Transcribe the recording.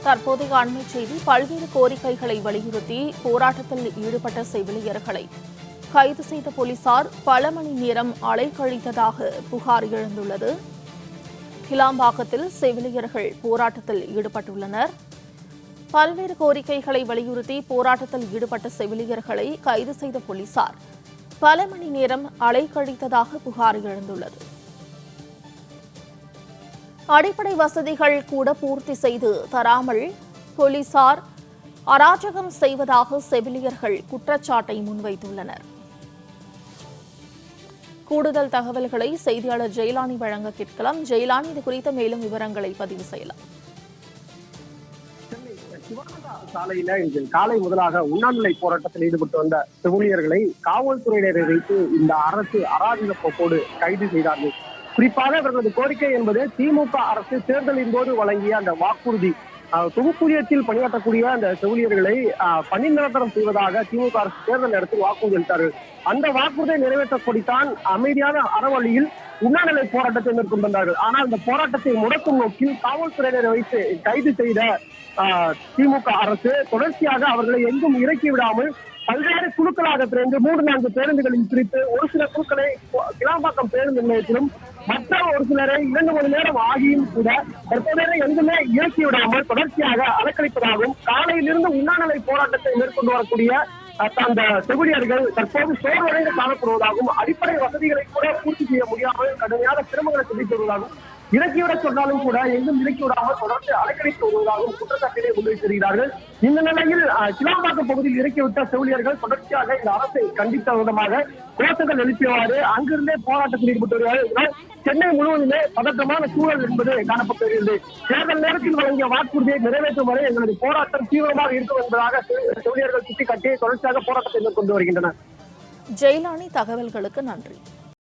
தற்போதைய அண்மை செய்தி. பல்வேறு கோரிக்கைகளை வலியுறுத்தி போராட்டத்தில் ஈடுபட்ட செவிலியர்களை கைது செய்த போலீசார் பல மணி நேரம் அலைக்கழித்ததாக புகார் எழுந்துள்ளது. கிளாம்பாக்கத்தில் செவிலியர்கள் போராட்டத்தில் ஈடுபட்டுள்ளனர். பல்வேறு கோரிக்கைகளை வலியுறுத்தி போராட்டத்தில் ஈடுபட்ட செவிலியர்களை கைது செய்த போலீசார் பல மணி நேரம் அலைக்கழித்ததாக புகார் எழுந்துள்ளது. அடிப்படை வசதிகள் கூட பூர்த்தி செய்து தராமல் போலீசார் அராஜகம் செய்வதாக செவிலியர்கள் குற்றச்சாட்டை முன்வைத்துள்ளனர். கூடுதல் தகவல்களை செய்தியாளர் ஜெயலானி வழங்க கேட்கலாம். ஜெயலானி, இது குறித்த மேலும் விவரங்களை பதிவு செய்யலாம். சிவானந்தா சாலையில இன்று காலை முதலாக உண்ணாநிலை போராட்டத்தில் ஈடுபட்டு வந்த செவிலியர்களை காவல்துறையினரை வைத்து இந்த அரசு அராஜக போக்கோடு கைது செய்தார்கள். குறிப்பாக இவர்களது கோரிக்கை என்பது திமுக அரசு தேர்தலின் போது வழங்கிய அந்த வாக்குறுதி, தொகுப்பூதியத்தில் பணியாற்றக்கூடிய அந்த செவிலியர்களை பணி நிரந்தரம் செய்வதாக திமுக அரசு தேர்தல் நேரத்தில் வாக்குறுதி அளித்தார்கள். அந்த வாக்குறுதியை நிறைவேற்றக்கூடித்தான் அமைதியான அறவழியில் உண்ணாநிலை போராட்டத்தை மேற்கொண்டார்கள். ஆனால் இந்த போராட்டத்தை முடக்கும் நோக்கில் காவல்துறையினரை வைத்து கைது செய்த திமுக அரசு தொடர்ச்சியாக அவர்களை எங்கும் இறக்கி விடாமல் பல்வேறு குழுக்களாக பிரிந்து 3-4 பேருந்துகளில் பிரித்து ஒரு சில குழுக்களை கிளாம்பாக்கம் பேருந்து நிலையத்திலும் மற்ற ஒரு சிலரை 2 மணி நேரம் ஆகியும் கூட தற்போதைய எங்குமே இறக்கி விடாமல் தொடர்ச்சியாக அலக்களிப்பதாகவும் காலையிலிருந்து உண்ணாநிலை போராட்டத்தை மேற்கொண்டு வரக்கூடிய அந்த செவிலியர்கள் தற்போது சோர்வடைந்து காணப்படுவதாகவும் அடிப்படை வசதிகளை கூட பூர்த்தி செய்ய முடியாமல் கடுமையான சிரமங்களை சந்தித்து வருவதாகவும் இறக்கிவிட சொன்னாலும் கூட எங்கும் இறக்கி விடாமல் தொடர்ந்து அலக்கழித்து வருவதாகவும் குற்றச்சாட்டினை முன்வைத்திருக்கிறார்கள். இந்த நிலையில் கிளாம்பாக்கம் பகுதியில் இறக்கிவிட்ட செவிலியர்கள் தொடர்ச்சியாக இந்த அரசை கண்டித்த விதமாக கோஷங்கள் எழுப்பியவாறு அங்கிருந்தே போராட்டத்தில் ஈடுபட்டு வருகிறார்கள். சென்னை முழுவதுமே பதற்றமான சூழல் என்பது காணப்பட்டு வருகிறது. தேர்தல் நேரத்தில் வழங்கிய வாக்குறுதியை நிறைவேற்றும் வரை எங்களது போராட்டம் தீவிரமாக இருக்கும் என்பதாக செவிலியர்கள் சுட்டிக்காட்டி தொடர்ச்சியாக போராட்டத்தை மேற்கொண்டு வருகின்றனர். ஜெயலானி, தகவல்களுக்கு நன்றி.